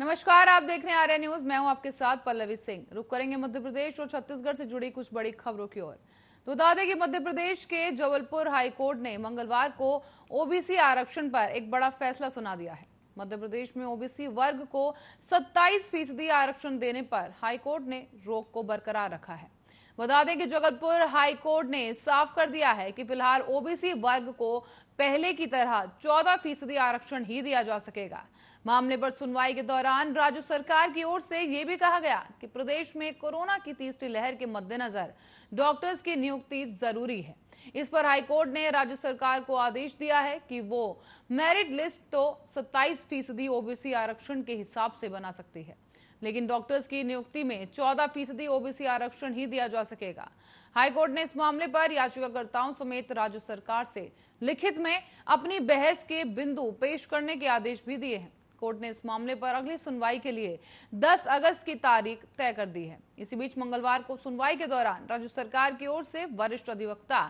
नमस्कार, आप देख रहे हैं आर्या न्यूज। मैं हूं आपके साथ पल्लवी सिंह। रुक करेंगे मध्य प्रदेश और छत्तीसगढ़ से जुड़ी कुछ बड़ी खबरों की ओर। तो बता दें कि मध्य प्रदेश के जबलपुर हाईकोर्ट ने मंगलवार को ओबीसी आरक्षण पर एक बड़ा फैसला सुना दिया है। मध्य प्रदेश में ओबीसी वर्ग को 27% आरक्षण देने पर हाईकोर्ट ने रोक को बरकरार रखा है। बता दें कि जबलपुर हाईकोर्ट ने साफ कर दिया है कि फिलहाल ओबीसी वर्ग को पहले की तरह 14% आरक्षण ही दिया जा सकेगा। मामले पर सुनवाई के दौरान राज्य सरकार की ओर से यह भी कहा गया कि प्रदेश में कोरोना की तीसरी लहर के मद्देनजर डॉक्टर्स की नियुक्ति जरूरी है। इस पर हाईकोर्ट ने राज्य सरकार को आदेश दिया है कि वो मेरिट लिस्ट तो 27% ओबीसी आरक्षण के हिसाब से बना सकती है, लेकिन डॉक्टर्स की नियुक्ति में 14% ओबीसी आरक्षण ही दिया जा सकेगा। हाईकोर्ट ने इस मामले पर याचिकाकर्ताओं समेत राज्य सरकार से लिखित में अपनी बहस के बिंदु पेश करने के आदेश भी दिए हैं। कोर्ट ने इस मामले पर अगली सुनवाई के लिए 10 अगस्त की तारीख तय कर दी है। इसी बीच मंगलवार को सुनवाई के दौरान राज्य सरकार की ओर से वरिष्ठ अधिवक्ता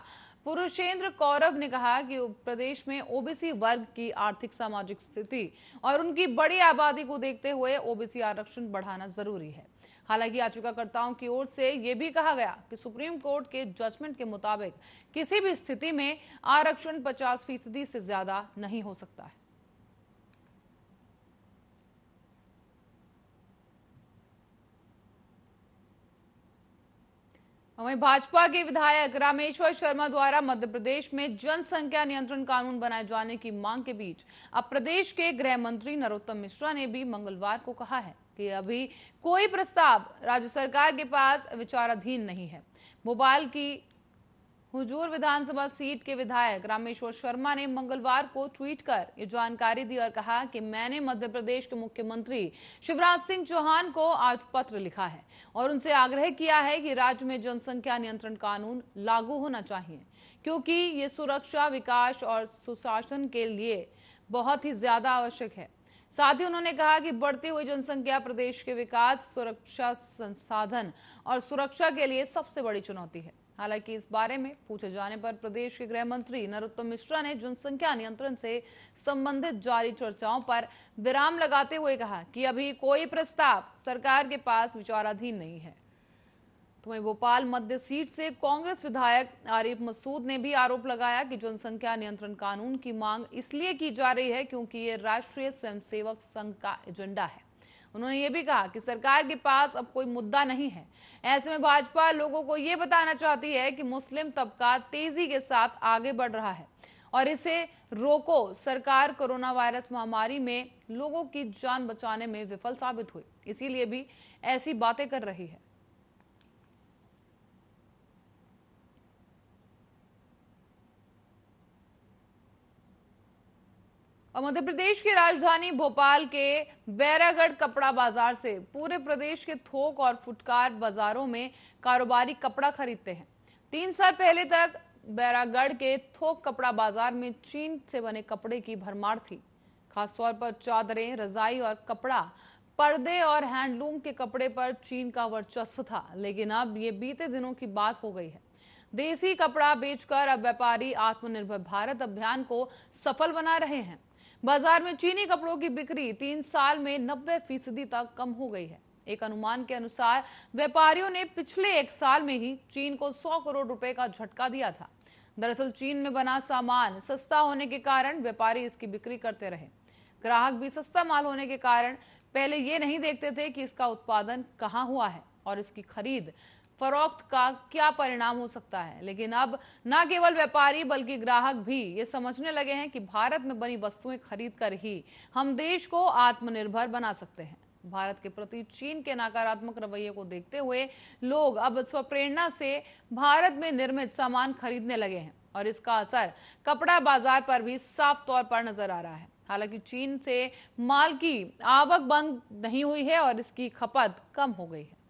पुरुषेंद्र कौरव ने कहा कि प्रदेश में ओबीसी वर्ग की आर्थिक सामाजिक स्थिति और उनकी बड़ी आबादी को देखते हुए ओबीसी आरक्षण बढ़ाना जरूरी है। हालांकि याचिकाकर्ताओं की ओर से यह भी कहा गया कि सुप्रीम कोर्ट के जजमेंट के मुताबिक किसी भी स्थिति में आरक्षण 50% से ज्यादा नहीं हो सकता है। वहीं भाजपा के विधायक रामेश्वर शर्मा द्वारा मध्य प्रदेश में जनसंख्या नियंत्रण कानून बनाए जाने की मांग के बीच अब प्रदेश के गृह मंत्री नरोत्तम मिश्रा ने भी मंगलवार को कहा है कि अभी कोई प्रस्ताव राज्य सरकार के पास विचाराधीन नहीं है। भोपाल की हुजूर विधानसभा सीट के विधायक रामेश्वर शर्मा ने मंगलवार को ट्वीट कर ये जानकारी दी और कहा कि मैंने मध्य प्रदेश के मुख्यमंत्री शिवराज सिंह चौहान को आज पत्र लिखा है और उनसे आग्रह किया है कि राज्य में जनसंख्या नियंत्रण कानून लागू होना चाहिए, क्योंकि ये सुरक्षा, विकास और सुशासन के लिए बहुत ही ज्यादा आवश्यक है। साथ ही उन्होंने कहा कि बढ़ती हुई जनसंख्या प्रदेश के विकास, सुरक्षा, संसाधन और सुरक्षा के लिए सबसे बड़ी चुनौती है। हालांकि इस बारे में पूछे जाने पर प्रदेश के गृह मंत्री नरोत्तम मिश्रा ने जनसंख्या नियंत्रण से संबंधित जारी चर्चाओं पर विराम लगाते हुए कहा कि अभी कोई प्रस्ताव सरकार के पास विचाराधीन नहीं है। तो वहीं भोपाल मध्य सीट से कांग्रेस विधायक आरिफ मसूद ने भी आरोप लगाया कि जनसंख्या नियंत्रण कानून की मांग इसलिए की जा रही है क्योंकि ये राष्ट्रीय स्वयंसेवक संघ का एजेंडा है। उन्होंने ये भी कहा कि सरकार के पास अब कोई मुद्दा नहीं है। ऐसे में भाजपा लोगों को ये बताना चाहती है कि मुस्लिम तबका तेजी के साथ आगे बढ़ रहा है और इसे रोको। सरकार कोरोना वायरस महामारी में लोगों की जान बचाने में विफल साबित हुई, इसीलिए भी ऐसी बातें कर रही है। और मध्य प्रदेश की राजधानी भोपाल के बैरागढ़ कपड़ा बाजार से पूरे प्रदेश के थोक और फुटकर बाजारों में कारोबारी कपड़ा खरीदते हैं। 3 साल पहले तक बैरागढ़ के थोक कपड़ा बाजार में चीन से बने कपड़े की भरमार थी। खासतौर पर चादरें, रजाई और कपड़ा, पर्दे और हैंडलूम के कपड़े पर चीन का वर्चस्व था, लेकिन अब ये बीते दिनों की बात हो गई है। देसी कपड़ा बेचकर अब व्यापारी आत्मनिर्भर भारत अभियान को सफल बना रहे हैं। बाजार में चीनी कपड़ों की बिक्री 3 साल में 90% तक कम हो गई है। एक अनुमान के अनुसार व्यापारियों ने पिछले 1 साल में ही चीन को 100 करोड़ रुपए का झटका दिया था। दरअसल चीन में बना सामान सस्ता होने के कारण व्यापारी इसकी बिक्री करते रहे। ग्राहक भी सस्ता माल होने के कारण पहले ये नहीं देखते थे कि इसका उत्पादन कहाँ हुआ है और इसकी खरीद फरोख्त का क्या परिणाम हो सकता है। लेकिन अब न केवल व्यापारी बल्कि ग्राहक भी ये समझने लगे हैं कि भारत में बनी वस्तुएं खरीद कर ही हम देश को आत्मनिर्भर बना सकते हैं। भारत के प्रति चीन के नकारात्मक रवैये को देखते हुए लोग अब स्वप्रेरणा से भारत में निर्मित सामान खरीदने लगे हैं और इसका असर कपड़ा बाजार पर भी साफ तौर पर नजर आ रहा है। हालांकि चीन से माल की आवक बंद नहीं हुई है और इसकी खपत कम हो गई है।